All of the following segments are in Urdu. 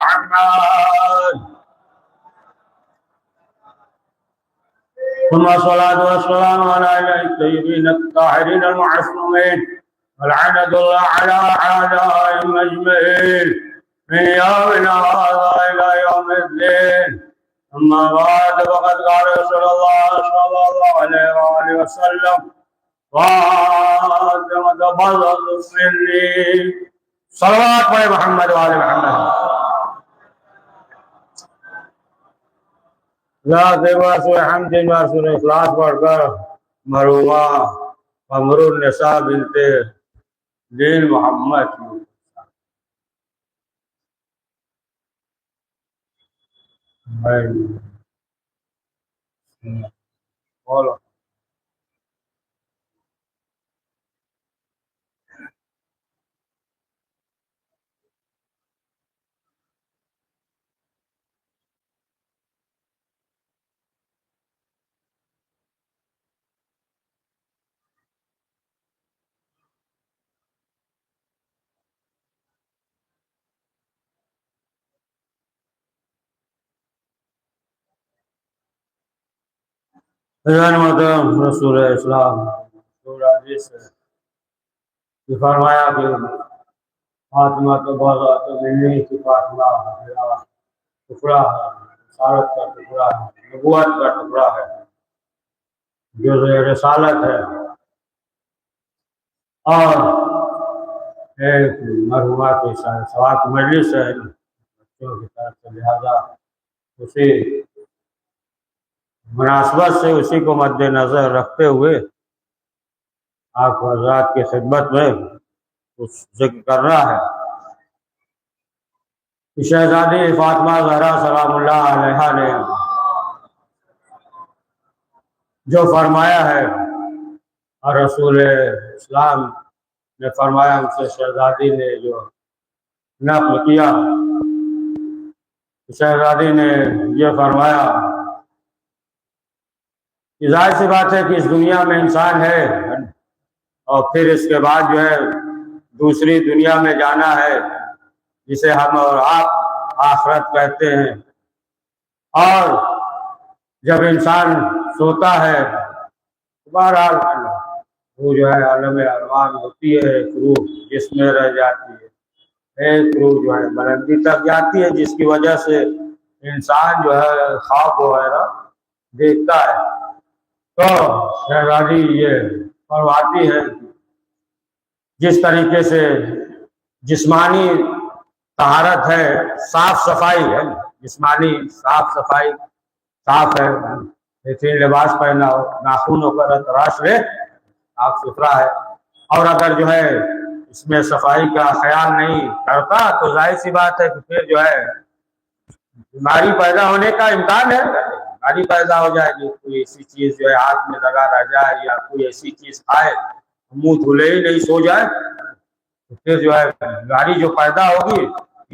محمد ثم الصلاة والسلام على الطيبين الطاهرين المعصومين ولعنة الله على أعدائهم أجمعين من يومنا هذا إلى يوم الدين. أما بعد فقد قال رسول الله صلى الله عليه وآله وسلم فاطمة تبلغ مني صلوات على محمد وآل محمد. ذات واسع حمد واسع اخلاص پڑھ کر مرحومہ قمر النساء بنت دین محمد بولو. رسول اسلام عزیز سے فرمایا کہ فاطمہ تو بازات ملنے کی فاطمہ میرا ٹکڑا ہے، رسالت کا ٹکڑا ہے، نبوت کا ٹکڑا ہے، جو رسالت ہے. اور ایک مرحومہ کی سوات مجلس ہے بچوں کی طرف سے، لہذا اسی مناسبت سے اسی کو مد نظر رکھتے ہوئے آپ حضرات کی خدمت میں کچھ ذکر کر رہا ہے. شہزادی فاطمہ زہرا سلام اللہ علیہا نے جو فرمایا ہے اور رسول اسلام نے فرمایا، ان سے شہزادی نے جو نقل کیا، شہزادی نے یہ فرمایا کہ ظاہر سی بات ہے کہ اس دنیا میں انسان ہے اور پھر اس کے بعد جو ہے دوسری دنیا میں جانا ہے جسے ہم اور آپ آخرت کہتے ہیں. اور جب انسان سوتا ہے بہرحال وہ جو ہے عالم ارواح ہوتی ہے، ایک روح جس میں رہ جاتی ہے، ایک روح جو ہے بلندی تک جاتی ہے، جس کی وجہ سے انسان جو ہے خواب وغیرہ دیکھتا ہے. تو شہزادی یہ فرماتی ہے جس طریقے سے جسمانی طہارت ہے، صاف صفائی ہے، جسمانی صاف صفائی صاف ہے، بہترین لباس پہنا ہو، ناخن ہو کر تراش لے، صاف ستھرا ہے. اور اگر جو ہے اس میں صفائی کا خیال نہیں کرتا تو ظاہر سی بات ہے کہ پھر جو ہے بیماری پیدا ہونے کا امکان ہے، بیماری پیدا ہو جائے گی. کوئی ایسی چیز جو ہے ہاتھ میں لگا رہ جائے یا کوئی ایسی چیز کھائے منہ دھلے ہی نہیں سو جائے تو پھر جو ہے بیماری جو پیدا ہوگی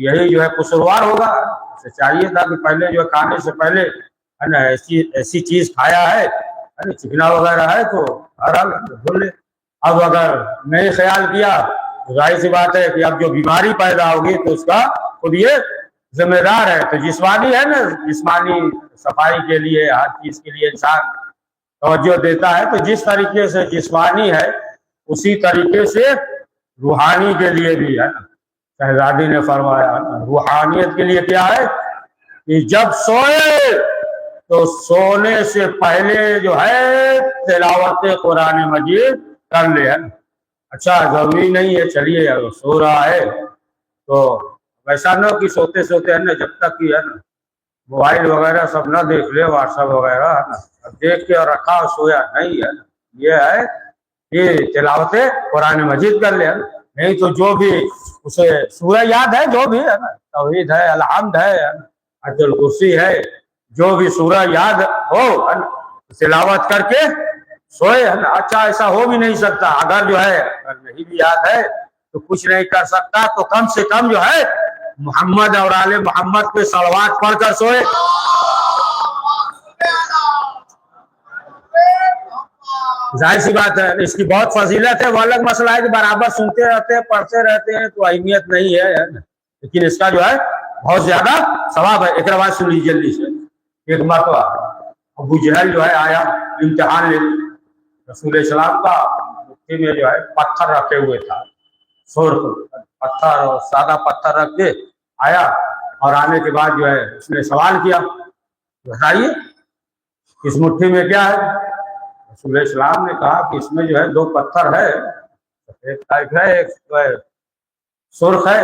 یہی جو ہے قصوروار ہوگا. اسے چاہیے تھا کہ پہلے جو ہے کھانے سے پہلے ہے نا ایسی چیز کھایا ہے نا چکنا وغیرہ ہے تو بہرحال دھل لے. اب اگر نہیں خیال کیا تو ظاہر سی بات ہے کہ اب جو بیماری پیدا ہوگی تو اس کا خود یہ ذمہ دار ہے. تو جسمانی ہے نا، جسمانی صفائی کے لیے ہر چیز کے لیے انسان توجہ دیتا ہے. تو جس طریقے سے جسمانی ہے اسی طریقے سے روحانی کے لیے بھی ہے نا. شہزادی نے فرمایا روحانیت کے لیے کیا ہے کہ جب سوئے تو سونے سے پہلے جو ہے تلاوت قرآن مجید کر لے. اچھا ضروری نہیں ہے، چلیے اگر سو رہا ہے تو ویسا نہ کہ سوتے سوتے ہے نا جب تک کہ ہے نا موبائل وغیرہ سب نہ دیکھ لے، واٹس ایپ وغیرہ ہے نا دیکھ کے اور رکھا اور سویا نہیں ہے. یہ ہے کہ تلاوت قرآن مجید کر لے. نہیں تو جو بھی اسے سورہ یاد ہے، جو بھی ہے نا توحید ہے، الحمد ہے، آیت الکرسی ہے، جو بھی سورہ یاد ہو تلاوت کر کے سوئے ہے نا. اچھا ایسا ہو بھی نہیں سکتا، اگر جو ہے اگر نہیں بھی یاد ہے تو کچھ نہیں کر سکتا تو کم سے کم جو ہے محمد اور آل محمد پہ صلوات پڑھ کر سوئے. ظاہر سی بات ہے اس کی بہت فضیلت ہے. وہ الگ مسئلہ ہے کہ برابر سنتے رہتے ہیں، پڑھتے رہتے ہیں تو اہمیت نہیں ہے، لیکن اس کا جو ہے بہت زیادہ ثواب ہے. ایک روایت سن لیجیے جلدی سے. ایک مرتبہ ابو جہل جو ہے آیا امتحان لے. رسول السلام کا مٹھی میں جو ہے پتھر رکھے ہوئے تھا, پتھر اور سادہ پتھر رکھ کے آیا, اور آنے کے بعد جو ہے اس نے سوال کیا, بتائیے اس مٹھی میں کیا ہے؟ رسول السلام نے کہا کہ اس میں جو ہے 2 پتھر ہے, ایک ٹائپ ہے, ایک جو ہے سرخ ہے,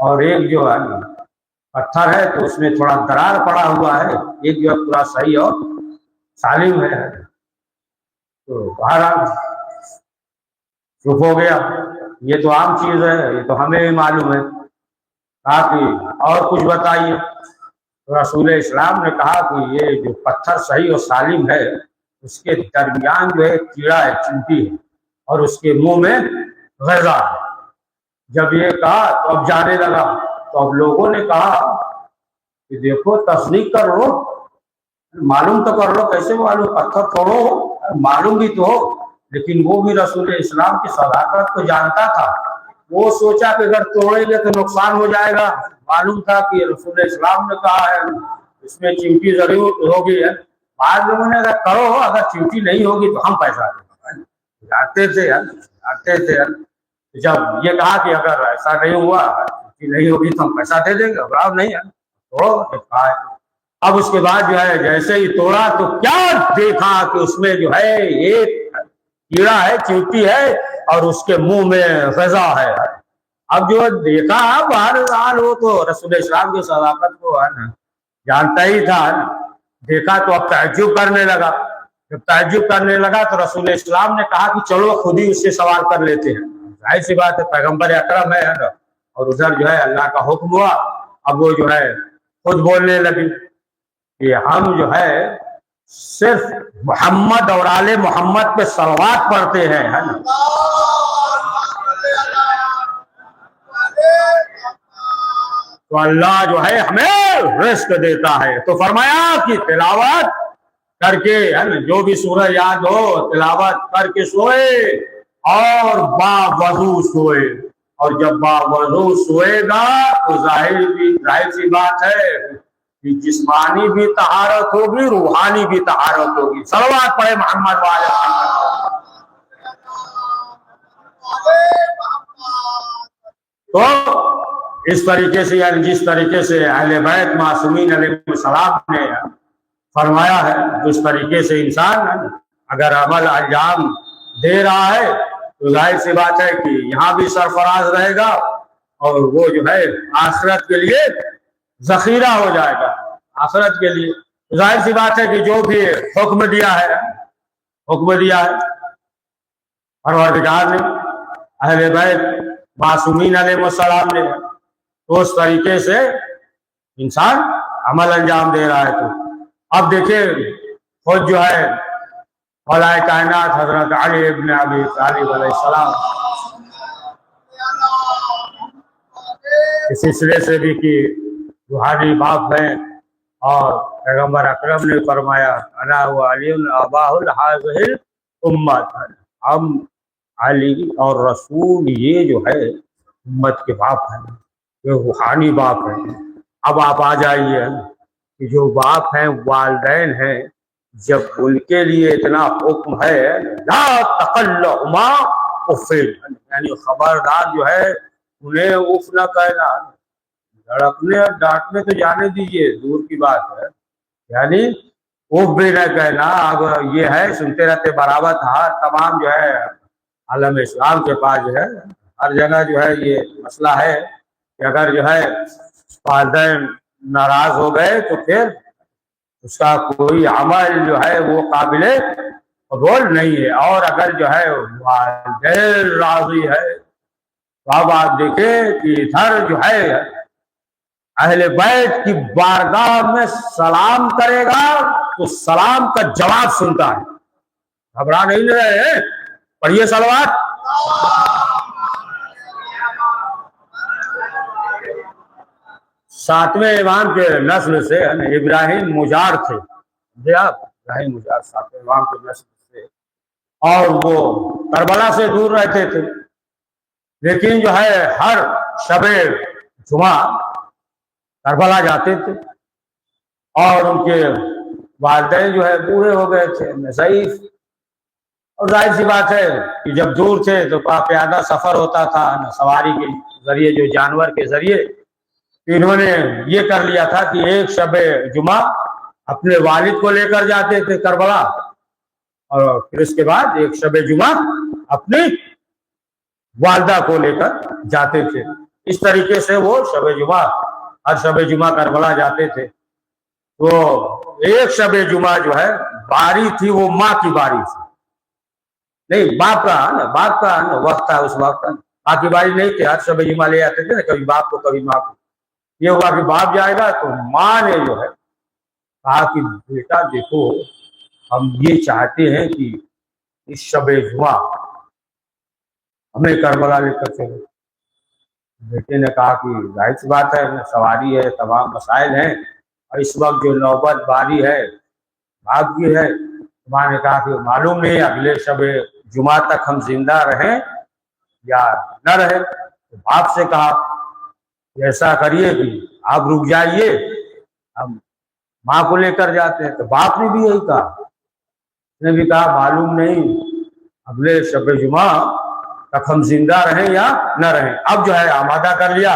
اور ایک جو ہے پتھر ہے تو اس میں تھوڑا درار پڑا ہوا ہے, ایک جو ہے پورا صحیح اور سالم ہے. تو بہرحال چپ ہو گیا, یہ تو عام چیز ہے, یہ تو ہمیں بھی معلوم ہے. کہا کہ اور کچھ بتائیے. تو رسول اسلام نے کہا کہ یہ جو پتھر صحیح اور سالم ہے اس کے درمیان جو ہے کیڑا ہے, چینٹی ہے, اور اس کے منہ میں غذا ہے. جب یہ کہا تو اب جانے لگا. تو اب لوگوں نے کہا کہ دیکھو تصدیق کر لو, معلوم تو کر لو, کیسے معلوم, پتھر توڑو, معلوم بھی تو ہو. لیکن وہ بھی رسول اسلام کی صداقت کو جانتا تھا. وہ سوچا کہ اگر توڑیں گے تو نقصان ہو جائے گا. معلوم تھا کہ رسول اسلام نے کہا ہے اس میں چمٹی ضرور ہوگی ہے. بعض لوگوں نے اگر کرو, اگر چمٹی نہیں ہوگی تو ہم پیسہ دیں گے. جاتے تھے. جب یہ کہا کہ اگر ایسا نہیں ہوا, چمٹی نہیں ہوگی تو ہم پیسہ دے دیں گے, گھبراؤ نہیں ہے, توڑو. اب اس کے بعد جو ہے جیسے ہی توڑا تو کیا دیکھا کہ اس میں جو ہے ایک کیڑا ہے, چیونٹی ہے, اور اس کے منہ میں غذا ہے. اب جو دیکھا بہرحال وہ تو رسول اسلام کی صداقت کو جانتا ہی تھا. دیکھا تو اب تعجب کرنے لگا. جب تعجب کرنے لگا تو رسول اسلام نے کہا کہ چلو خود ہی اس سے سوال کر لیتے ہیں. ظاہر سی بات ہے, پیغمبر اکرم ہے, اور ادھر جو ہے اللہ کا حکم ہوا. اب وہ جو ہے خود بولنے لگی کہ ہم جو ہے صرف محمد اور آل محمد پہ صلوات پڑھتے ہیں, ہے نا. تو اللہ جو ہے ہمیں رزق دیتا ہے. تو فرمایا کہ تلاوت کر کے, ہے نا, جو بھی سورہ یاد ہو تلاوت کر کے سوئے, اور باوضو سوئے. اور جب باوضو سوئے گا تو ظاہر سی بات ہے کہ جسمانی بھی طہارت ہوگی, روحانی بھی طہارت ہوگی. صلوات پڑھے محمد والے محمد. تو اس طریقے سے, یعنی جس طریقے سے اہل بیت معصومین علیہ السلام نے فرمایا ہے, اس طریقے سے انسان اگر عمل انجام دے رہا ہے تو ظاہر سی بات ہے کہ یہاں بھی سرفراز رہے گا, اور وہ جو ہے آخرت کے لیے ذخیرہ ہو جائے گا. آخرت کے لیے ظاہر سی بات ہے کہ جو بھی حکم دیا ہے پروردگار نے اہل بیت معصومین علیہ السلام نے, تو اس طریقے سے انسان عمل انجام دے رہا ہے. تو اب دیکھیں خود جو ہے مولا کائنات حضرت علی ابن ابی طالب علیہ السلام اس سلسلے سے بھی کہ روحانی باپ ہیں, اور پیغمبر اکرم نے فرمایا انا و علی اباہ هذه الامت, ہم علی اور رسول یہ جو ہے امت کے باپ ہیں, یہ روحانی باپ ہیں. اب آپ آ جائیے کہ جو باپ ہیں والدین ہیں, جب ان کے لیے اتنا حکم ہے لا تقل لهما اف, یعنی خبردار جو ہے انہیں اف نہ کہنا. لڑکنے اور ڈانٹنے تو جانے دیجیے, دور کی بات ہے, یعنی اف بھی نہ کہنا. اب یہ ہے سنتے رہتے برابر ہر تمام جو ہے عالم اسلام کے پاس جو ہے ہر جگہ جو ہے یہ مسئلہ ہے کہ اگر جو ہے والدین ناراض ہو گئے تو پھر اس کا کوئی عمل جو ہے وہ قابل قبول نہیں ہے. اور اگر جو ہے والدین راضی ہے تو اب آپ دیکھیں کہ ادھر جو ہے اہل بیت کی بارگاہ میں سلام کرے گا تو سلام کا جواب سنتا ہے. گھبرا نہیں رہے, پڑھیے صلوات. ساتویں امام کے نسل سے ابراہیم مجار تھے, ابراہیم مجار ساتویں امام کے نسل سے, اور وہ کربلا سے دور رہتے تھے. لیکن جو ہے ہر شب جمعہ کربلا جاتے تھے اور ان کے والدین جو ہے بوڑھے ہو گئے تھے، ضعیف، اور ظاہر سی بات ہے کہ جب دور تھے تو پیادہ سفر ہوتا تھا سواری کے ذریعے، جو جانور کے ذریعے. انہوں نے یہ کر لیا تھا کہ ایک شب جمعہ اپنے والد کو لے کر جاتے تھے کربلا، اور پھر اس کے بعد ایک شب جمعہ اپنی والدہ کو لے کر جاتے تھے. اس طریقے سے وہ شب جمعہ، ہر شب جمعہ کربلا جاتے تھے. تو ایک شب جمعہ جو ہے باری تھی، وہ ماں کی باری تھی، نہیں باپ کا نا وقت تھا اس وقت. ماں کی باری نہیں تھی، ہر شب جمعہ لے جاتے تھے نا، کبھی باپ کو کبھی ماں کو. یہ ہوا کہ باپ جائے گا تو ماں نے جو ہے کہا کہ بیٹا دیکھو، ہم یہ چاہتے ہیں کہ اس شب جمعہ ہمیں کربلا لے کر چلو. بیٹے نے کہا کہ ظاہر سی بات ہے، سواری ہے، تمام مسائل ہیں، اور اس وقت جو نوبت باری ہے باپ کی ہے. ماں نے کہا کہ معلوم نہیں اگلے شب جمعہ تک ہم زندہ رہیں یا نہ رہیں. تو باپ سے کہا کہ ایسا کریے کہ آپ رک جائیے، ہم ماں کو لے کر جاتے ہیں. تو باپ نے بھی یہی کہا، اس نے بھی کہا معلوم نہیں اگلے شب جمعہ تک ہم زندہ رہیں یا نہ رہیں. اب جو ہے آمادہ کر لیا،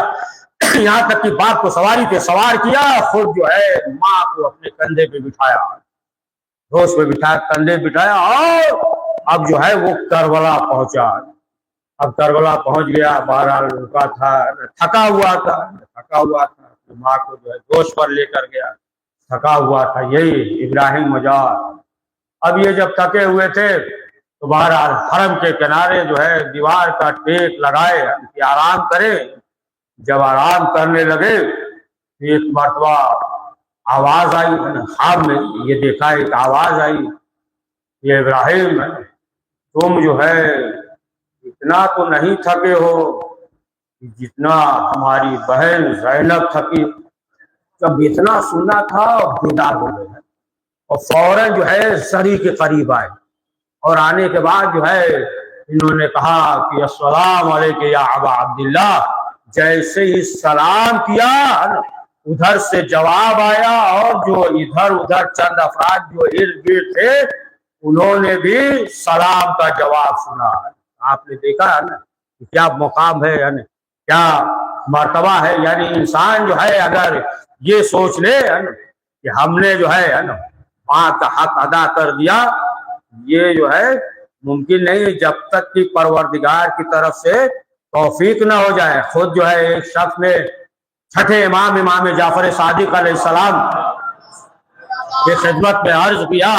یہاں تک کہ باپ کو سواری پہ سوار کیا، خود جو ہے ماں کو اپنے کندھے پہ بٹھایا، روش پہ بٹھایا، کندھے بٹھایا، اور اب جو ہے وہ کربلا پہنچا. اب کربلا پہنچ گیا، بہرحال رکا تھا، تھکا ہوا تھا. ماں کو جو ہے گوشت پر لے کر گیا، تھکا ہوا تھا. یہی ابراہیم مجاز. اب یہ جب تھکے ہوئے تھے تو بہرحال حرم کے کنارے جو ہے دیوار کا ٹیک لگائے کہ آرام کرے. جب آرام کرنے لگے ایک مرتبہ آواز آئی، خواب میں یہ دیکھا، ایک آواز آئی، یہ ابراہیم تم جو ہے اتنا تو نہیں تھکے ہو جتنا ہماری بہن زینب تھکی. جب اتنا سننا تھا بیدار ہو گئے اور فوراً جو ہے سری کے قریب آئے، اور آنے کے بعد جو ہے انہوں نے کہا کہ السلام علیکم یا ابا عبداللہ. جیسے ہی سلام کیا ادھر سے جواب آیا، اور جو ادھر ادھر چند افراد جو ارد گرد تھے انہوں نے بھی سلام کا جواب سنا. آپ نے دیکھا ہے نا کہ کیا مقام ہے، یعنی کیا مرتبہ ہے. یعنی انسان جو ہے اگر یہ سوچ لے کہ ہم نے جو ہے نا ماں کا حق ادا کر دیا، یہ جو ہے ممکن نہیں جب تک کہ پروردگار کی طرف سے توفیق نہ ہو جائے. خود جو ہے ایک شخص نے چھٹے امام جعفر صادق علیہ السلام کی خدمت میں عرض کیا،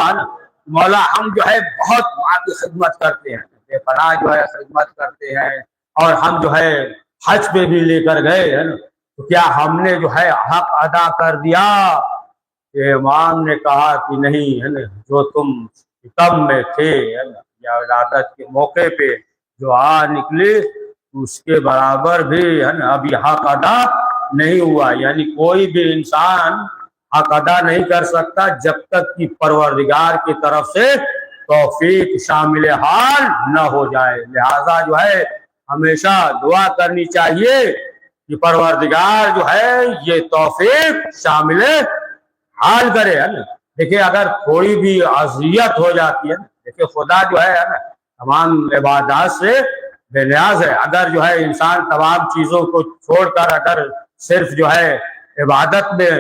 مولا ہم جو ہے بہت ماں کی خدمت کرتے ہیں، بے پناہ جو ہے خدمت کرتے ہیں، اور ہم جو ہے حج پہ بھی لے کر گئے ہیں، تو کیا ہم نے جو ہے حق ادا کر دیا؟ امام نے کہا کہ نہیں ہے نا، جو تم کم میں تھے یا ولادت کے موقع پہ جو نکلے اس کے برابر بھی ہے نا ابھی حق ادا نہیں ہوا. یعنی کوئی بھی انسان حق ادا نہیں کر سکتا جب تک کہ پروردگار کی طرف سے توفیق شامل حال نہ ہو جائے. لہذا جو ہے ہمیشہ دعا کرنی چاہیے کہ پروردگار جو ہے یہ توفیق شامل حال کرے. دیکھیں اگر تھوڑی بھی اذیت ہو جاتی ہے، دیکھیں خدا جو ہے نا تمام عبادات سے بے نیاز ہے. اگر جو ہے انسان تمام چیزوں کو چھوڑ کر اگر صرف جو ہے عبادت میں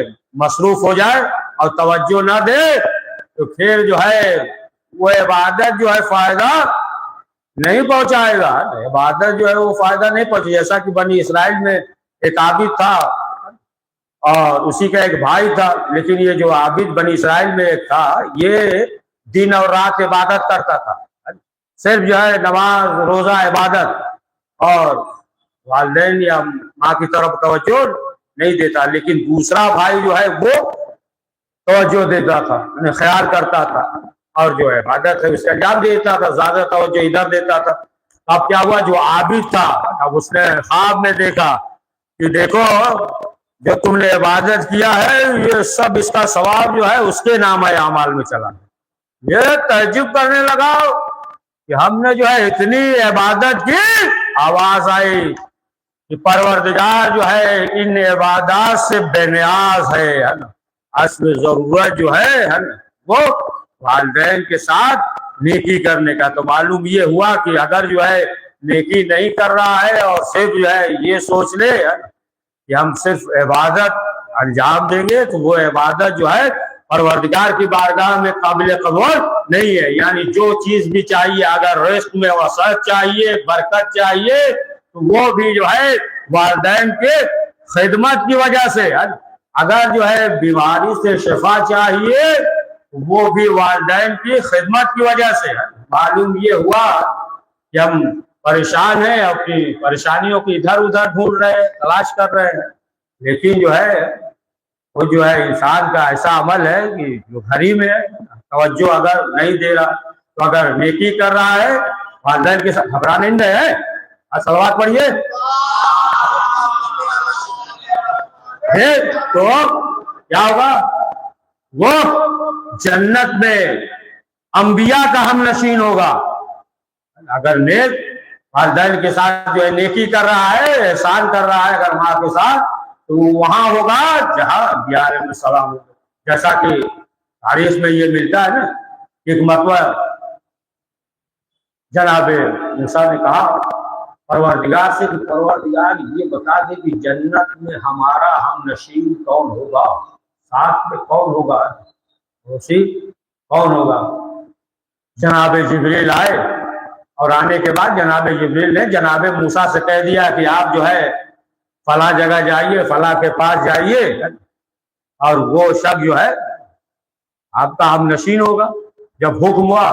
مصروف ہو جائے اور توجہ نہ دے تو پھر جو ہے وہ عبادت جو ہے فائدہ نہیں پہنچائے گا. عبادت جو ہے وہ فائدہ نہیں پہنچے. جیسا کہ بنی اسرائیل میں ایک عابد تھا اور اسی کا ایک بھائی تھا، لیکن یہ جو عابد بنی اسرائیل میں ایک تھا یہ دن اور رات عبادت کرتا تھا، صرف جو ہے نماز روزہ عبادت، اور والدین یا ماں کی طرف توجہ نہیں دیتا. لیکن دوسرا بھائی جو ہے وہ توجہ دیتا تھا، خیال کرتا تھا، اور جو عبادت ہے اس کا انجام دیتا تھا، زیادہ توجہ ادھر دیتا تھا. اب کیا ہوا، جو عابد تھا اب اس نے خواب میں دیکھا کہ دیکھو جو تم نے عبادت کیا ہے یہ سب اس کا ثواب جو ہے اس کے نام اعمال میں چلا. یہ تعجب کرنے لگا کہ ہم نے جو ہے اتنی عبادت کی. آواز آئی کہ پروردگار جو ہے ان عبادات سے بے نیاز ہے نا. اصل ضرورت جو ہے نا وہ والدین کے ساتھ نیکی کرنے کا. تو معلوم یہ ہوا کہ اگر جو ہے نیکی نہیں کر رہا ہے اور صرف جو ہے یہ سوچ لے کہ ہم صرف عبادت انجام دیں گے تو وہ عبادت جو ہے پروردگار کی بارگاہ میں قابل قبول نہیں ہے. یعنی جو چیز بھی چاہیے، اگر رزق میں وسعت چاہیے، برکت چاہیے، تو وہ بھی جو ہے والدین کے خدمت کی وجہ سے. اگر جو ہے بیماری سے شفا چاہیے وہ بھی والدین کی خدمت کی وجہ سے. معلوم یہ ہوا کہ ہم پریشان ہیں، اپنی پریشانیوں کی ادھر ادھر ڈھونڈ رہے ہیں، تلاش کر رہے ہیں، لیکن جو ہے وہ جو ہے انسان کا ایسا عمل ہے کہ جو گھر ہی میں ہے، توجہ اگر نہیں دے رہا تو اگر نیکی کر رہا ہے والدین کے ساتھ گھبرانے نہیں ہے. صلوات پڑھیے. تو کیا ہوگا؟ وہ جنت میں انبیاء کا ہم نشین ہوگا. اگر نیک والدین کے ساتھ جو ہے نیکی کر رہا ہے، احسان کر رہا ہے اگر ماں کے ساتھ، تو وہاں ہوگا جہاں انبیاء علیہ السلام ہوگا. جیسا کہ حدیث میں یہ ملتا ہے نا، ایک مرتبہ جناب موسیٰ نے کہا پروردگار سے کہ پروردگار یہ بتا دے کہ جنت میں ہمارا ہم نشین کون ہوگا، ساتھ میں کون ہوگا، اسی کون ہوگا. جناب جبریل آئے اور آنے کے بعد جناب جبریل نے جناب موسیٰ سے کہہ دیا کہ آپ جو ہے فلاں جگہ جائیے، فلاں کے پاس جائیے اور وہ شخص جو ہے آپ کا ہم نشین ہوگا. جب حکم ہوا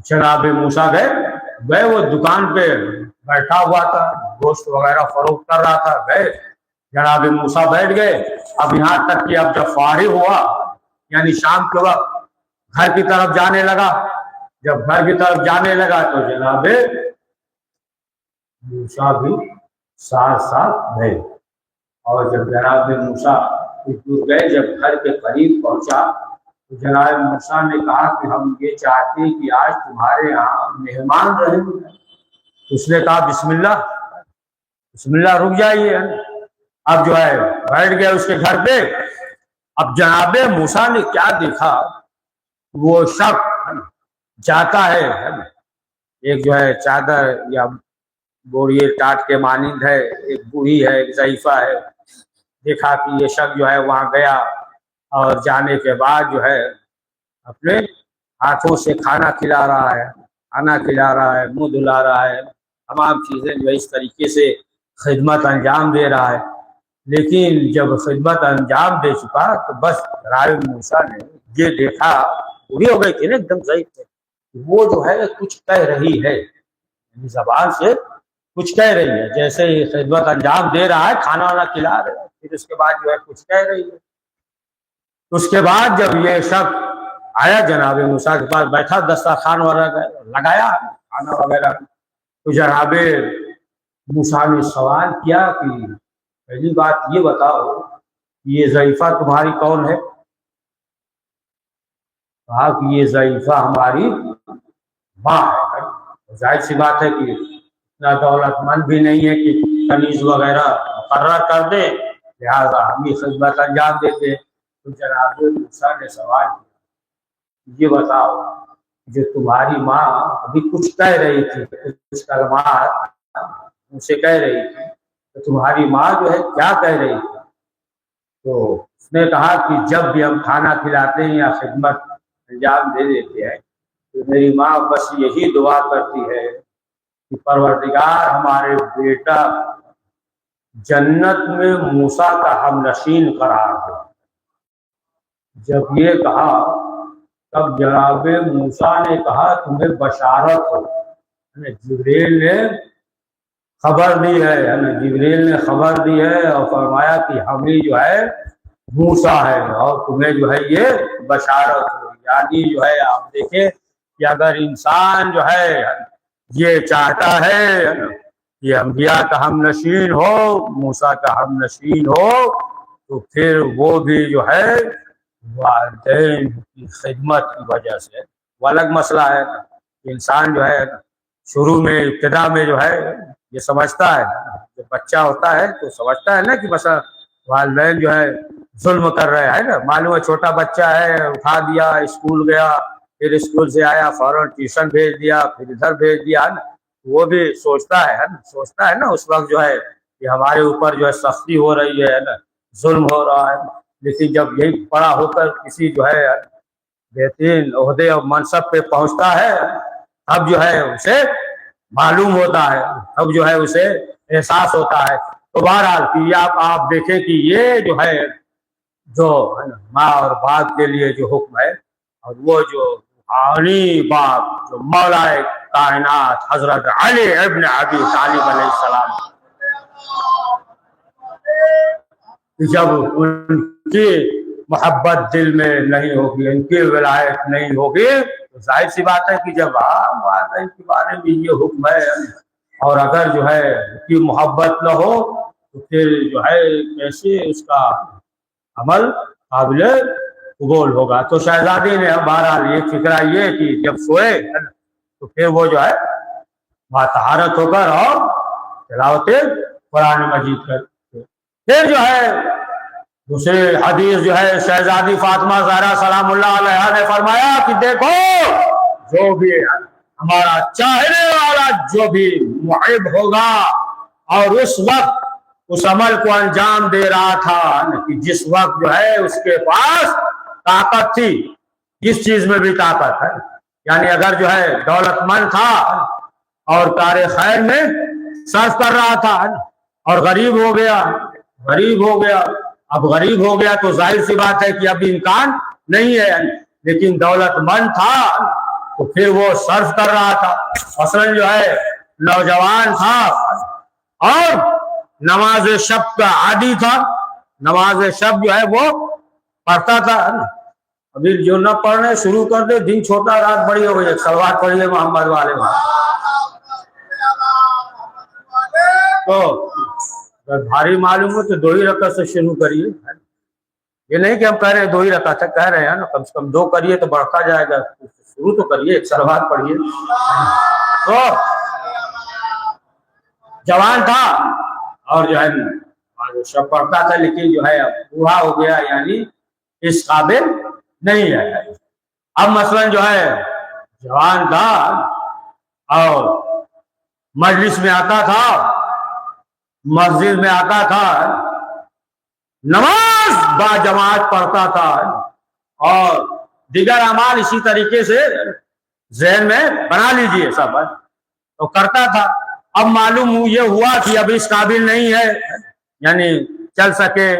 جناب موسیٰ گئے وہ دکان پہ بیٹھا ہوا تھا، گوشت وغیرہ فروخت کر رہا تھا. گئے جناب موسیٰ بیٹھ گئے. اب یہاں تک کہ اب جب فارغ ہوا یعنی شام کے وقت گھر کی طرف جانے لگا. جب گھر کی طرف جانے لگا تو جناب موسیٰ بھی ساتھ ساتھ گئے. اور جب جناب موسیٰ کچھ دور گئے، جب گھر کے قریب پہنچا تو جناب موسیٰ نے کہا کہ ہم یہ چاہتے ہیں کہ آج تمہارے یہاں مہمان رہیں. اس نے کہا بسم اللہ رک جائیے. اب جو ہے بیٹھ گئے اس کے گھر پہ. اب جناب موسیٰ نے کیا دیکھا، وہ شخص جاتا ہے، ایک جو ہے چادر یا بوریے ٹاٹ کے مانند ہے، ایک بوڑھی ہے، ایک ضعیفہ ہے. دیکھا کہ یہ شخص جو ہے وہاں گیا اور جانے کے بعد جو ہے اپنے ہاتھوں سے کھانا کھلا رہا ہے، منہ دھلا رہا ہے، تمام چیزیں جو ہے اس طریقے سے خدمت انجام دے رہا ہے. لیکن جب خدمت انجام دے چکا تو بس جناب موسیٰ نے یہ دیکھا، بوڑھی ہو گئی تھی نا، ایک دم ضعیف تھے، وہ جو ہے کچھ کہہ رہی ہے، یعنی زبان سے کچھ کہہ رہی ہے. جیسے ہی خدمت انجام دے رہا ہے، کھانا وانا کھلا رہا ہے، پھر اس کے بعد جو ہے کچھ کہہ رہی ہے. اس کے بعد جب یہ شخص آیا جناب موسیٰ کے پاس، بیٹھا، دسترخوان وغیرہ لگایا کھانا وغیرہ، تو جناب موسیٰ نے سوال کیا کہ پہلی بات یہ بتاؤ یہ ضعیفہ تمہاری کون ہے؟ کہا کہ یہ ضعیفہ ہماری ماں ہے. ظاہر سی بات ہے کہ اتنا دولت مند بھی نہیں ہے کہ کنیز وغیرہ مقرر کر دے، لہٰذا ہم یہ خدمت انجام دیتے. تو جناب موسیٰ نے سوال کیا یہ بتاؤ جو تمہاری ماں ابھی کچھ کہہ رہی تھی، کچھ کلمات ان سے کہہ رہی تھی، تو تمہاری ماں جو ہے کیا کہہ رہی تھی؟ تو اس نے کہا کہ جب بھی ہم کھانا کھلاتے ہیں یا خدمت انجام دے دیتے ہیں تو میری ماں بس یہی دعا کرتی ہے کہ پروردگار ہمارے بیٹا جنت میں موسیٰ کا ہم نشین قرار دے. جب یہ کہا تب جناب موسیٰ نے کہا تمہیں بشارت ہو. جبریل نے خبر دی ہے اور فرمایا کہ ہمیں جو ہے موسیٰ ہے اور تمہیں جو ہے یہ بشارت ہو. یعنی جو ہے آپ دیکھیں کہ اگر انسان جو ہے یہ چاہتا ہے کہ انبیاء کا ہم نشین ہو، موسیٰ کا ہم نشین ہو، تو پھر وہ بھی جو ہے والدین کی خدمت کی وجہ سے. وہ الگ مسئلہ ہے کہ انسان جو ہے شروع میں ابتدا میں جو ہے یہ سمجھتا ہے، جب بچہ ہوتا ہے تو سمجھتا ہے نا کہ مثلا والدین جو ہے ظلم کر رہے ہیں نا، معلوم ہے چھوٹا بچہ ہے، اٹھا دیا، اسکول گیا، پھر اسکول سے آیا فوراً ٹیوشن بھیج دیا، پھر ادھر بھیج دیا نا، وہ بھی سوچتا ہے نا، سوچتا ہے نا اس وقت جو ہے کہ ہمارے اوپر جو ہے سختی ہو رہی ہے نا، ظلم ہو رہا ہے، لیکن جب یہی بڑا ہو کر کسی جو ہے بہترین عہدے اور منصب پہ پہنچتا ہے، اب جو ہے اسے معلوم ہوتا ہے، اب جو ہے اسے احساس ہوتا ہے۔ تو بہرحال کہ آپ دیکھیں کہ یہ جو ہے جو ماں اور باپ کے لیے جو حکم ہے، اور وہ جو روحانی باپ جو مولا کائنات حضرت علی ابن ابی طالب علیہ السلام، جب ان کی محبت دل میں نہیں ہوگی، ان کی ولایت نہیں ہوگی، تو ظاہر سی بات ہے کہ جب عام والدین کے بارے میں یہ حکم ہے اور اگر جو ہے ان کی محبت نہ ہو تو پھر جو ہے کیسے اس کا عمل قابل قبول ہوگا۔ تو شہزادی نے بہرحال یہ فکرہ یہ کہ جب سوئے تو پھر وہ جو ہے طہارت ہو کر اور تلاوت قرآن مجید کر، پھر جو ہے دوسری حدیث جو ہے شہزادی فاطمہ زہرا سلام اللہ علیہا نے فرمایا کہ دیکھو جو بھی ہمارا چاہنے والا جو بھی محب ہوگا اور اس وقت اس عمل کو انجام دے رہا تھا کہ جس وقت جو ہے اس کے پاس طاقت تھی، جس چیز میں بھی طاقت ہے، یعنی اگر جو ہے دولت مند تھا اور کار خیر میں صرف کر رہا تھا اور غریب ہو گیا، اب غریب ہو گیا تو ظاہر سی بات ہے کہ اب امکان نہیں ہے، لیکن دولت مند تھا تو پھر وہ صرف کر رہا تھا۔ مثلاً جو ہے نوجوان تھا اور نماز شب کا عادی تھا، نماز شب جو ہے وہ پڑھتا تھا، ابھی جو نہ پڑھنے شروع کر دے دن چھوٹا رات بڑی ہو گئی، صلوات پڑھیے محمد والے تو اگر بھاری معلوم ہو تو 2 ہی رکعت سے شروع کریے، یہ نہیں کہ ہم کہہ رہے ہیں 2 ہی رکعت کہہ رہے ہیں نا، کم سے کم 2 کریے تو بڑھتا جائے گا، شروع تو کریے، ایک صلوات پڑھیے۔ تو جوان تھا اور جو ہے شب پڑھتا تھا، لیکن جو ہے اب بوڑھا ہو گیا، یعنی اس قابل نہیں ہے۔ اب مثلا جو ہے جوان تھا اور مجلس میں آتا تھا، مسجد میں آتا تھا، نماز با جماعت پڑھتا تھا اور دیگر اعمال اسی طریقے سے ذہن میں بنا لیجئے سب تو کرتا تھا۔ اب معلوم یہ ہوا کہ اب اس قابل نہیں ہے، یعنی چل سکے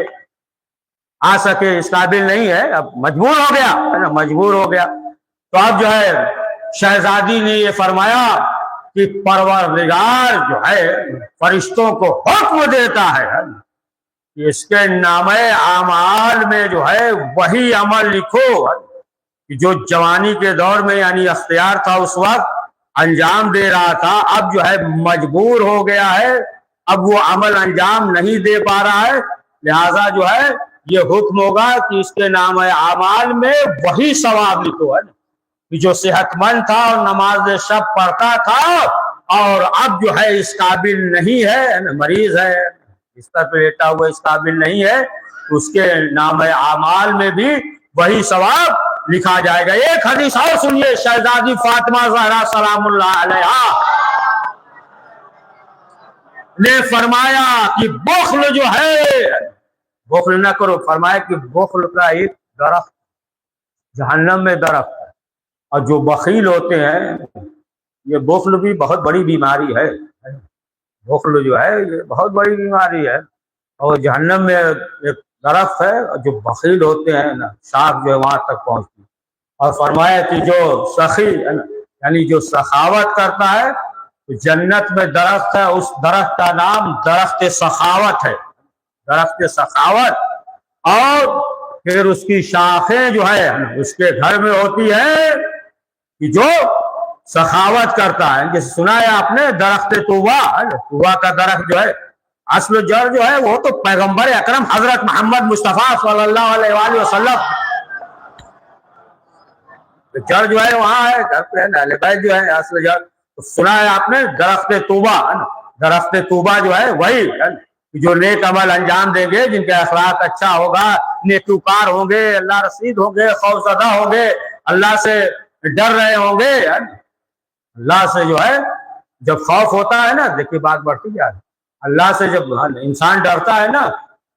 آ سکے اس قابل نہیں ہے، اب مجبور ہو گیا ہے نا، مجبور ہو گیا۔ تو اب جو ہے شہزادی نے یہ فرمایا کہ پروردگار جو ہے فرشتوں کو حکم دیتا ہے کہ اس کے نامہ اعمال میں جو ہے وہی عمل لکھو کہ جو جوانی کے دور میں یعنی اختیار تھا اس وقت انجام دے رہا تھا، اب جو ہے مجبور ہو گیا ہے، اب وہ عمل انجام نہیں دے پا رہا ہے، لہذا جو ہے یہ حکم ہوگا کہ اس کے نامہ اعمال میں وہی ثواب لکھو ہے کہ جو صحت مند تھا اور نماز شب پڑھتا تھا اور اب جو ہے اس قابل نہیں ہے، مریض ہے، بستر پہ لیٹا ہوا اس قابل نہیں ہے، اس کے نامہ اعمال میں بھی وہی ثواب لکھا جائے گا۔ ایک حدیث اور سنیے، شہزادی فاطمہ زہرا سلام اللہ علیہا نے فرمایا کہ بخل جو ہے، بخل نہ کرو، فرمایا کہ بخل کا ایک درخت جہنم میں درخت ہے، اور جو بخیل ہوتے ہیں، یہ بخل بھی بہت بڑی بیماری ہے، بخل جو ہے یہ بہت بڑی بیماری ہے، اور جہنم میں ایک درخت ہے، اور جو بخیل ہوتے ہیں نا شاخ جو ہے وہاں تک پہنچتی، اور فرمایا کہ جو سخی ہے نا یعنی جو سخاوت کرتا ہے تو جنت میں درخت ہے، اس درخت کا نام درخت سخاوت ہے، درخت سخاوت، اور پھر اس کی شاخیں جو ہے اس کے گھر میں ہوتی ہے کہ جو سخاوت کرتا ہے، جیسے سنا ہے آپ نے درخت طوبا کا درخت جو ہے اصل جڑ جو ہے وہ تو پیغمبر اکرم حضرت محمد مصطفیٰ صلی اللہ علیہ وآلہ وسلم جڑ جو ہے وہاں ہے، گھر پہ جو ہے اصل جڑ، سنا ہے آپ نے درخت طوبا درخت توبہ جو ہے وہی جو نیک عمل انجام دیں گے، جن کے اخلاق اچھا ہوگا، نیکوکار ہوں گے، اللہ رسید ہوں گے، خوف زدہ ہوں گے، اللہ سے ڈر رہے ہوں گے. اللہ سے جو ہے جب خوف ہوتا ہے نا، دیکھیے بات بڑھتی جا رہی ہے، اللہ سے جب انسان ڈرتا ہے نا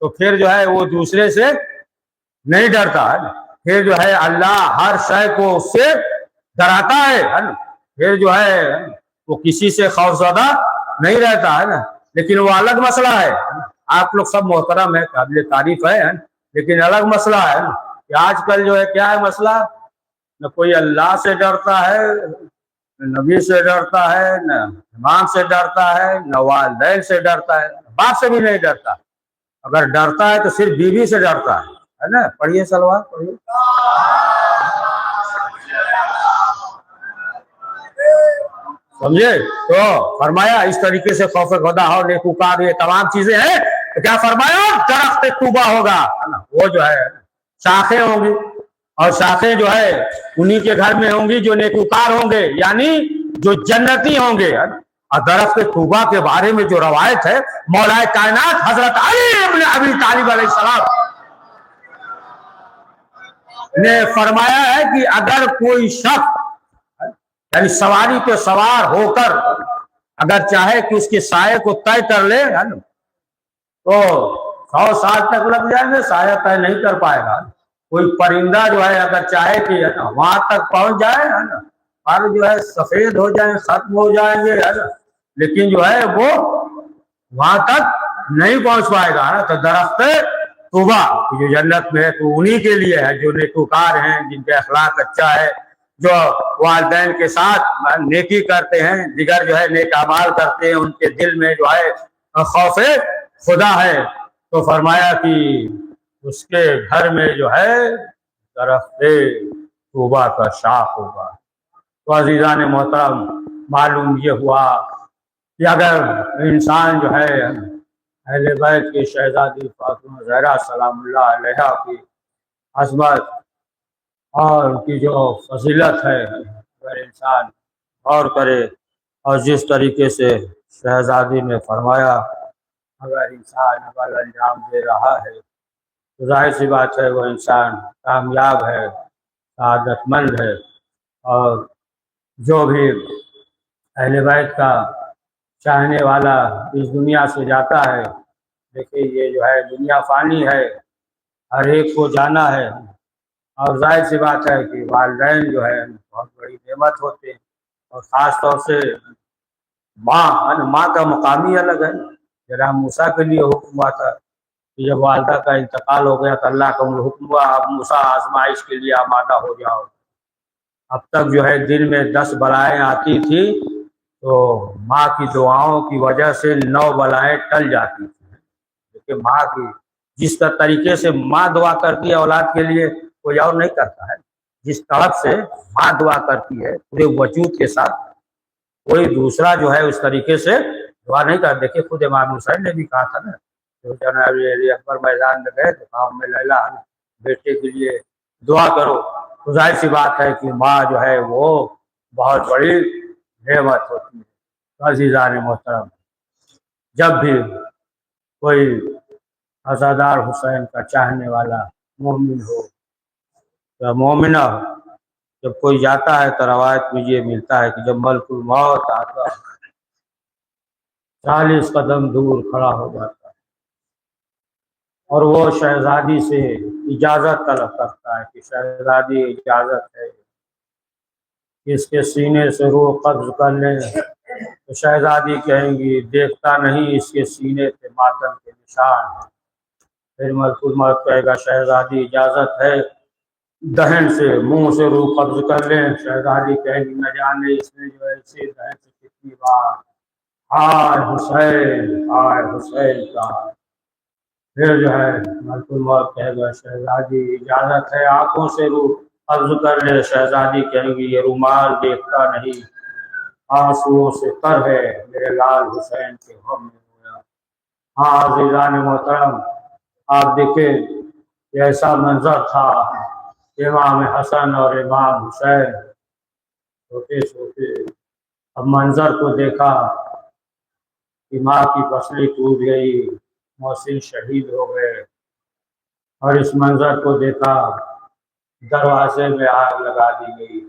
تو پھر جو ہے وہ دوسرے سے نہیں ڈرتا ہے نا، پھر جو ہے اللہ ہر شے کو اس سے ڈراتا ہے نا، پھر جو ہے وہ کسی سے خوف زدہ نہیں رہتا ہے نا. لیکن وہ الگ مسئلہ ہے، آپ لوگ سب محترم ہے، قابل تعریف ہے، لیکن الگ مسئلہ ہے کہ آج کل جو ہے کیا ہے مسئلہ، نہ کوئی اللہ سے ڈرتا ہے، نہ نبی سے ڈرتا ہے، نہ امام سے ڈرتا ہے، نہ والدین سے ڈرتا ہے، باپ سے بھی نہیں ڈرتا. اگر ڈرتا ہے تو صرف بیوی سے ڈرتا ہے نا. پڑھیے سلوات پڑھیے. سمجھے؟ تو فرمایا اس طریقے سے خوف خدا ہو، نیکوکار، یہ تمام چیزیں ہیں. تو کیا فرمایا؟ درخت توبہ ہوگا، وہ جو ہے شاخیں ہوں گی، اور شاخیں جو ہے انہی کے گھر میں ہوں گی جو نیکوکار ہوں گے، یعنی جو جنتی ہوں گے. اور درخت توبہ کے بارے میں جو روایت ہے، مولا کائنات حضرت علی ابن ابی طالب علیہ السلام نے فرمایا ہے کہ اگر کوئی شخص یعنی سواری پہ سوار ہو کر اگر چاہے کہ اس کے سائے کو طے کر لے تو 100 سال تک لگ جائیں گے، سایہ طے نہیں کر پائے گا. کوئی پرندہ جو ہے اگر چاہے کہ وہاں تک پہنچ جائے اور جو ہے سفید ہو جائیں، ختم ہو جائیں گے، لیکن جو ہے وہ وہاں تک نہیں پہنچ پائے گا. تو درخت توبہ جو جنت میں ہے تو انہی کے لیے ہے جو نیکوکار ہیں، جن کے اخلاق اچھا ہے، جو والدین کے ساتھ نیکی کرتے ہیں، دیگر جو ہے نیک اعمال کرتے ہیں، ان کے دل میں جو ہے خوف خدا ہے. تو فرمایا کہ اس کے گھر میں جو ہے درخت توبہ کا شاخ ہوگا. تو عزیزان محترم، معلوم یہ ہوا کہ اگر انسان جو ہے اہل بیت کی شہزادی فاطمہ زہرا سلام اللہ علیہا کی عظمت اور ان کی جو فضیلت ہے اگر انسان غور کرے، اور جس طریقے سے شہزادی نے فرمایا اگر انسان عمل انجام دے رہا ہے تو ظاہر سی بات ہے وہ انسان کامیاب ہے، سعادت مند ہے. اور جو بھی اہل بیت کا چاہنے والا اس دنیا سے جاتا ہے، دیکھیے یہ جو ہے دنیا فانی ہے، ہر ایک کو جانا ہے. اور ظاہر سی بات ہے کہ والدین جو ہے بہت بڑی نعمت ہوتے ہیں، اور خاص طور سے ماں کا مقام ہی الگ ہے. جناب موسیٰ کے لیے حکم ہوا تھا کہ جب والدہ کا انتقال ہو گیا تو اللہ کا حکم ہوا اب موسیٰ آزمائش کے لیے آمادہ ہو جاؤ. اب تک جو ہے دن میں 10 بلائیں آتی تھی تو ماں کی دعاؤں کی وجہ سے 9 بلائیں ٹل جاتی تھی. کیونکہ ماں کی جس طریقے سے ماں دعا کرتی ہے اولاد کے لیے کوئی اور نہیں کرتا ہے، جس طرف سے ماں دعا کرتی ہے پورے وجود کے ساتھ، کوئی دوسرا جو ہے اس طریقے سے دعا نہیں کرتا. دیکھیے خود امام حسین نے بھی کہا تھا نا، جو جناب علی اکبر میدان میں گئے تو کہا میں لیلا بیٹے کے لیے دعا کرو. تو ظاہر سی بات ہے کہ ماں جو ہے وہ بہت بڑی نعمت ہوتی ہے. عزیزان محترم، جب بھی کوئی عزادار حسین کا چاہنے والا مومن ہو یا مومنہ ہو، جب کوئی جاتا ہے تو روایت میں یہ ملتا ہے کہ جب ملک الموت آتا ہے 40 قدم دور کھڑا ہو جاتا ہے اور وہ شہزادی سے اجازت طلب کرتا ہے کہ شہزادی اجازت ہے اس کے سینے سے روح قبض کر لیں. تو شہزادی کہیں گی دیکھتا نہیں اس کے سینے پہ ماتم کے نشان ہیں. پھر ملک الموت کہے گا شہزادی اجازت ہے دہن سے منہ سے روح قبض کر لیں. شہزادی کہیں گی نہ جانے اس نے جو ایسے دہن سے کتنی بار ہائے حسین کا. پھر جو ہے ملک الموت کہے گا شہزادی اجازت ہے آنکھوں سے روح قبض کر لے. شہزادی کہیں گی یہ رومال دیکھتا نہیں آنسوؤں سے تر ہے میرے لال حسین کے غم میں رویا. ہاں عزیزان محترم، آپ دیکھیں کہ ایسا منظر تھا، امام حسن اور امام حسین چھوٹے چھوٹے. اب منظر کو دیکھا کہ ماں کی پسلی ٹوٹ گئی، محسن شہید ہو گئے، اور اس منظر کو دیکھا، دروازے میں آگ لگا دی گئی۔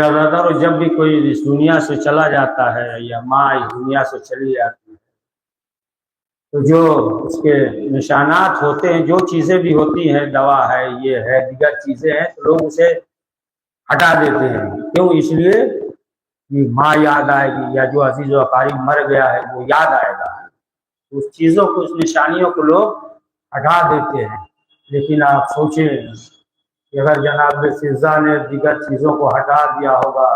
اور جب بھی کوئی اس دنیا سے چلا جاتا ہے یا ماں اس دنیا سے چلی جاتی ہے تو جو اس کے نشانات ہوتے ہیں، جو چیزیں بھی ہوتی ہیں، دوا ہے، یہ ہے، دیگر چیزیں ہیں، تو لوگ اسے ہٹا دیتے ہیں۔ کیوں؟ اس لیے کہ ماں یاد آئے گی، یا جو عزیز و اقارب مر گیا ہے وہ یاد آئے گا۔ اس چیزوں کو، اس نشانیوں کو لوگ ہٹا دیتے ہیں۔ لیکن آپ سوچیں کہ اگر جناب فضا نے دیگر چیزوں کو ہٹا دیا ہوگا،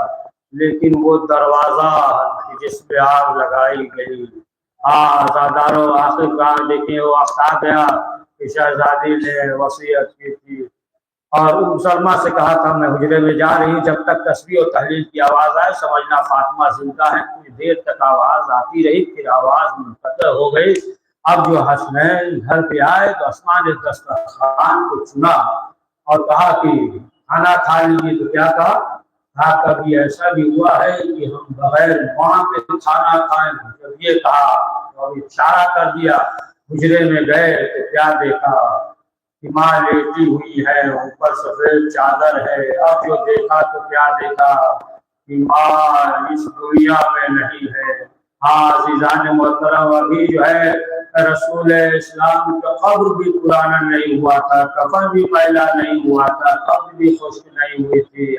لیکن وہ دروازہ جس پہ آگ لگائی گئی، آزاداروں، آخر کار دیکھیں وہ وقت آ گیا کہ شہزادی نے وصیت کی تھی اور ام سلمہ سے کہا تھا میں حجرے میں جا رہی ہوں، جب تک تسبیح و تحلیل کی آواز آئے سمجھنا فاطمہ زندہ ہے۔ کچھ دیر تک آواز آتی رہی، پھر آواز منقطع ہو گئی۔ اب جو حسنین گھر پہ آئے تو اسماء نے دسترخوان کو چنا اور کہا کہ کھانا کھا لیجیے۔ تو کیا کہا کبھی ایسا بھی ہوا ہے کہ ہم بغیر وہاں پہ کھانا کھائیں؟ جب یہ کہا اور اشارہ کر دیا حجرے میں گئے تو کیا دیکھا کہ ماں لیٹی ہوئی ہے، اوپر سفید چادر ہے۔ اب جو دیکھا تو کیا دیکھا کہ ماں اس دنیا میں نہیں ہے۔ ہاں عزیزان محترم، ابھی جو ہے رسول اسلام کا قبر بھی پرانا نہیں ہوا تھا، کفن بھی میلا نہیں ہوا تھا، قبر بھی خشک نہیں ہوئی تھی۔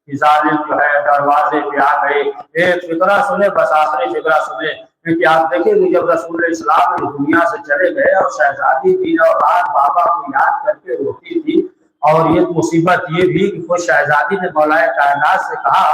ظالم جو ہے دروازے پہ آ گئے۔ ایک فقرہ سنے، بس آخری فقرہ سنے، کیونکہ آپ دیکھیں کہ جب رسول اسلام اس دنیا سے چلے گئے اور شہزادی دن اور رات بابا کو یاد کر کے روتی تھی، اور یہ مصیبت یہ بھی کہ خود شہزادی نے مولا کائنات سے کہا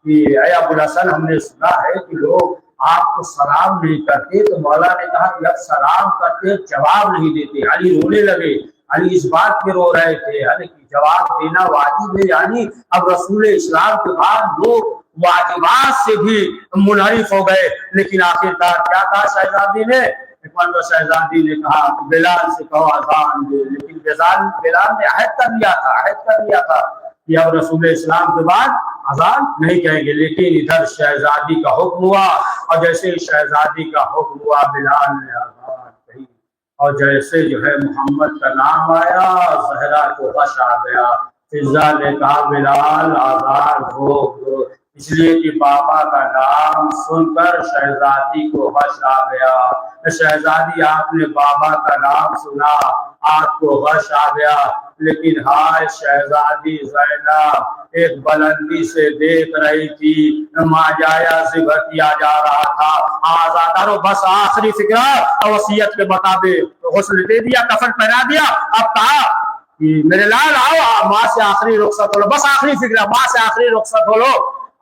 کہ اے ابوالحسن، ہم نے سنا ہے کہ لوگ آپ کو سلام نہیں کرتے، تو مولا نے کہا کہ اب سلام کرتے جواب نہیں دیتے۔ علی رونے لگے، علی اس بات پہ رو رہے تھے علی کی جواب دینا واجب ہے، یعنی اب رسول اسلام کے بعد لوگ واجبات سے بھی منحرف ہو گئے۔ لیکن آخرکار کیا کہا شہزادی نے؟ شہزادی نے کہا بلال سے کہو اذان دے، لیکن بلال نے عہد کر لیا تھا کہ اب رسول اسلام کے بعد اذان نہیں کہیں گے۔ لیکن ادھر شہزادی کا حکم ہوا، اور جیسے شہزادی کا حکم ہوا بلال نے اذان کہی، اور جیسے جو ہے محمد کا نام آیا زہرا کو غش آ گیا۔ فضا نے کہا بلال آزاد ہو، اس لیے کہ بابا کا نام سن کر شہزادی کو غش آ گیا۔ شہزادی آپ نے بابا کا نام سنا، آپ کو غش آ گیا، لیکن ہائے شہزادی زینب ایک بلندی سے دیکھ رہی تھی، ماجایا ذبح کیا جا رہا تھا۔ آزادارو بس آخری فکرہ وصیت کے مطابق غسل دے دیا، کفن پہنا دیا، اب کہا کہ میرے لال آؤ ماں سے آخری رخصت ہو لو، بس آخری فکرہ ماں سے آخری رخصت ہو لو۔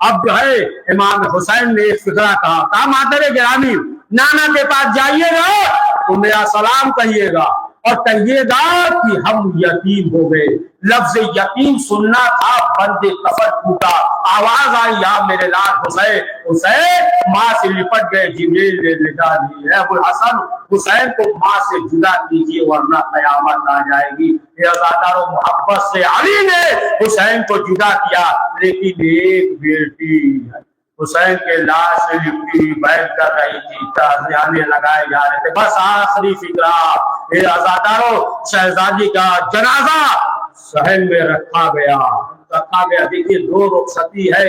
اب جو ہے امام حسین نے ایک فکرہ کہا مادر گرامی نانا کے پاس جائیے گا تو میرا سلام کہیے گا، اور کہیے گا کہ ہم یتیم ہو گئے۔ لفظ یتیم سننا تھا، بند کفن ٹوٹا، آواز آئی یا میرے لال حسین ماں سے لپٹ گئے، جبریل نے ندا دی ہے ابوالحسن حسین کو ماں سے جدا کیجیے ورنہ قیامت آ جائے گی۔ عزادار و محبت سے علی نے حسین کو جدا کیا، لیکن ایک بیٹی حسین کے لاش سے لپٹی ہوئی بیٹھ کر رہی تھی، تعزیانے لگائے جا رہے تھے۔ بس آخری فکرہ عزادارو شہزادی کا جنازہ صحن میں رکھا گیا۔ دیکھیے دو رخصتی ہے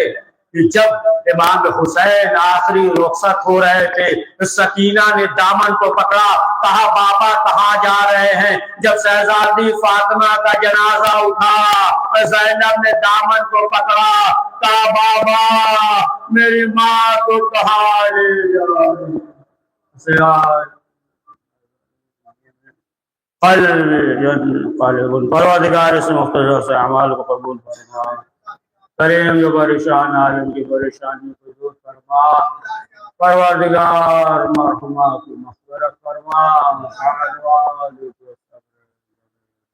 کہ جب امام حسین آخری رخصت ہو رہے تھے، سکینہ نے دامن کو پکڑا، کہا بابا کہاں جا رہے ہیں؟ جب شہزادی فاطمہ کا جنازہ اٹھا، زینب نے دامن کو پکڑا، کہا بابا میری ماں کو کہاں لے جا رہے ہیں؟ پروردگار اس مختصر سے اعمال کو قبول فرما، کریم جو پریشان عالم کی پریشانی کو دور فرما، پروردگار مرحومہ کی مغفرت فرما،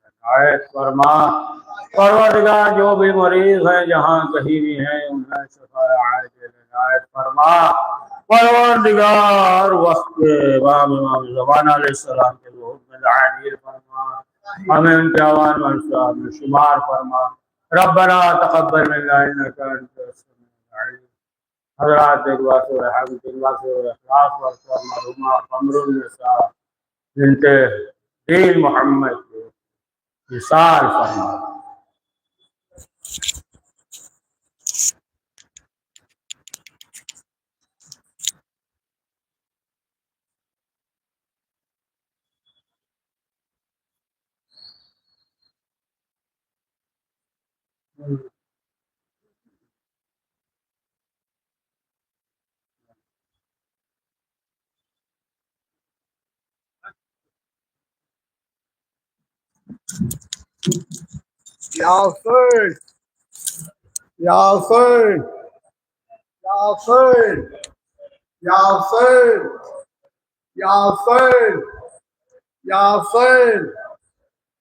عنایت فرما، پروردگار جو بھی مریض ہیں جہاں کہیں بھی ہیں انہیں شفا عاجل عنایت فرما، پروردگار وقت امام زمان علیہ السلام کے روح میں تعجیل فرما، ہمیں ان کے عوان منصاب میں شمار فرما۔ ربنا تقبل منا انك انت السميع العليم حضرات الواسع حمد الواسع اخلاص واسع مرحومہ قمر النساء بنت دین محمد کو وصال فرما. یا حسین یا حسین یا حسین یا حسین یا حسین یا حسین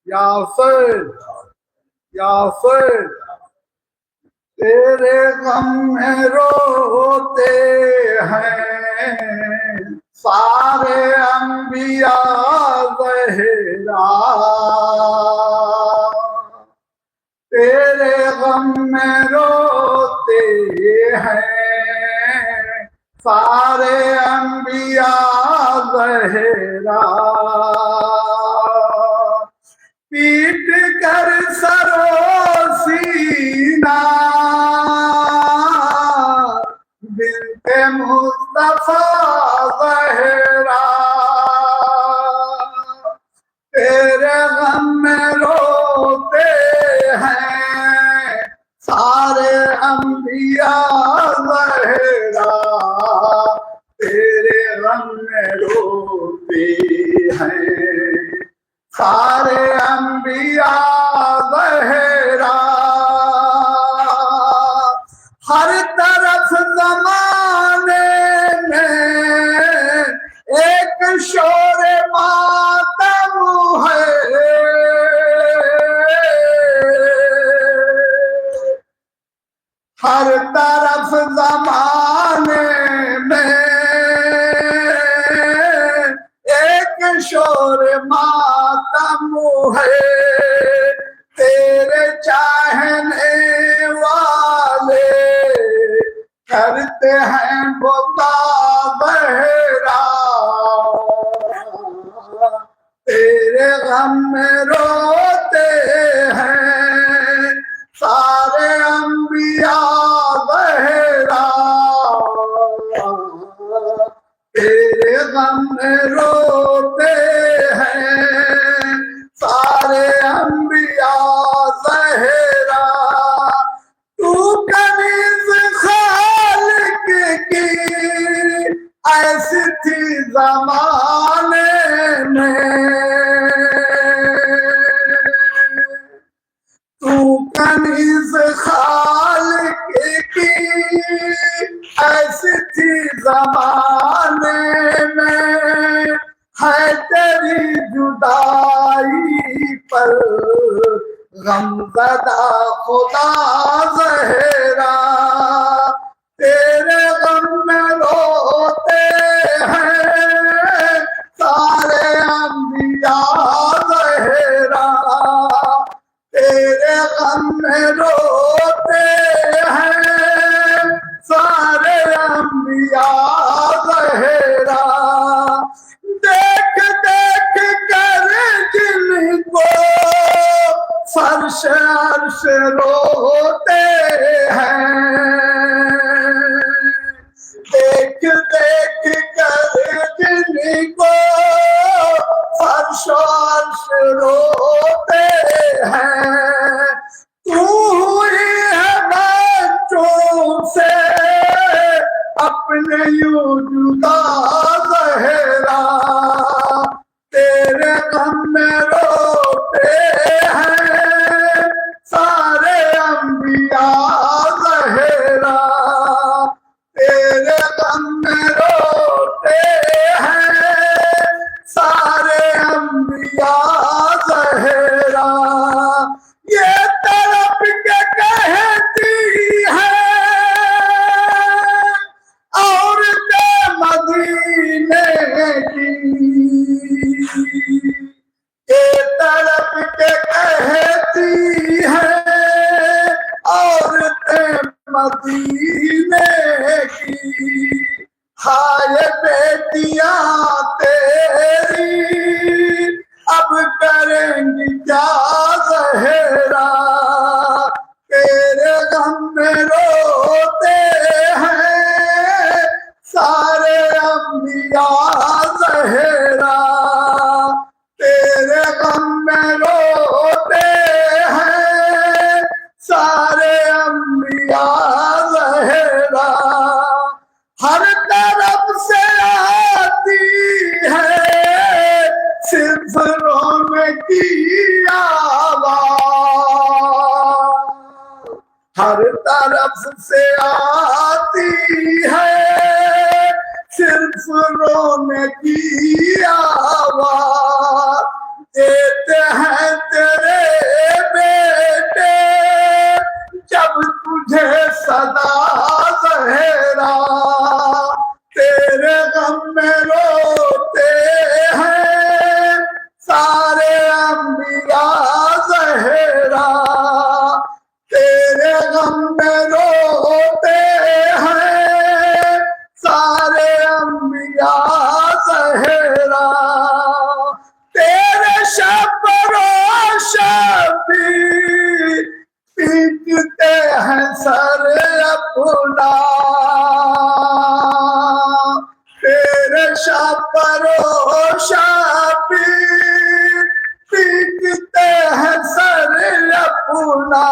یا حسین یا حسین تیرے غم میں روتے ہیں سارے انبیاء زہرا، تیرے غم میں روتے ہیں سارے انبیاء زہرا، پیٹ کر سرو سینہ بنت مصطفیٰ زہرا، تیرے غم میں روتے ہیں سارے انبیاء زہرا، تیرے غم میں روتے ہیں سارے انبیاء زہرا، ہر طرف زمانے میں ایک شور ماتم ہے، ہر طرف زمانے میں ایک شور ماتم ہے، تیرے چاہنے والے کرتے ہیں بتا بہرا، تیرے غم میں روتے ہیں سارے انبیاء بہرا، تیرے غم میں روتے ہیں سارے انبیاء زہرا، تو کنیز خالق کی ایسی تھی زمانے میں، تو کنیز خالق کی ایسی تھی زمانے میں، ہے تیری جدائی پر غم زدہ خدا زہرا، تیرے غم میں روتے ہیں سارے انبیاء زہرا، تیرے غم میں روتے ہیں سارے انبیاء زہرا، دیکھ دیکھ کر جن کو فرش عرش روتے ہیں، دیکھ دیکھ کر جن کو فرش عرش روتے ہیں، تو ہوئی ہے بچوں سے اپنے یوں جدا زہرا، تیرے غم میں روتے ہیں سارے انبیاء زہرا، تیرے غم میں روتے ہیں سارے انبیاء زہرا، یہ تڑپ کے کہتی ہے عورتیں مدینے کی، یہ تڑپ کے کہتی ہے عورتیں مدینے کی، زہرا تیرے غم میں روتے ہیں سارے انبیاء زہرا تیرے غم میں روتے ہیں سارے انبیاء زہرا ہر طرف سے آتی ہے صرف رونے کی آواز ہر طرف سے آتی ہے صرف رونے کی آواز دیتے ہیں تیرے بیٹے جب تجھے صدا زہرا تیرے غم میں روتے ہیں سارے انبیاء زہرا تیرے غم میں روتے ہیں سارے انبیاء زہرا تیرے شب روشبی پیٹتے ہیں سر اپنا تیرے شب روشبی پیٹتے ہیں سر اپنا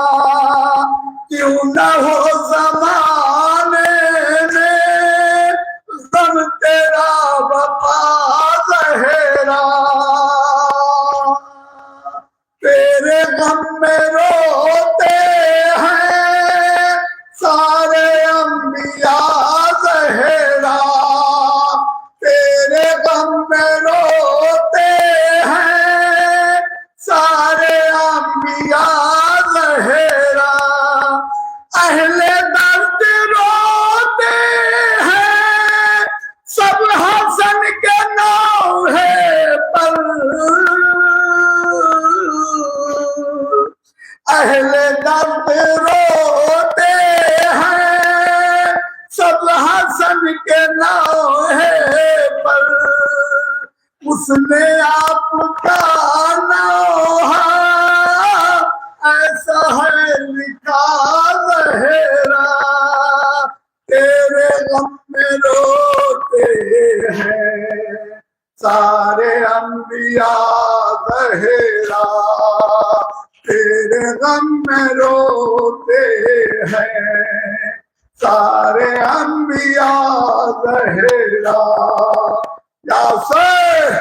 کیوں نہ ہو زمانے میں غم تیرا وفا زہرا تیرے غم میں روتے ہیں سارے انبیاء زہرا تیرے غم میں روتے ہیں سارے انبیاء زہرا اہل درد روتے ہیں سب حسن کے نوحے پر اہل درد روتے ہیں سب حسن کے نوحے پر اس نے آپ کا نوحہ ایسا ہے لکھا زہرا تیرے غم میں روتے ہیں سارے انبیاء زہرا تیرے غم میں روتے ہیں سارے انبیاء زہرا یاسر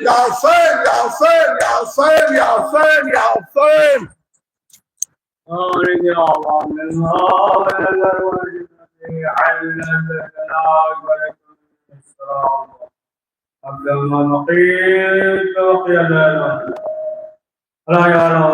یاسر یاسر یاسر یاسر یاسر لا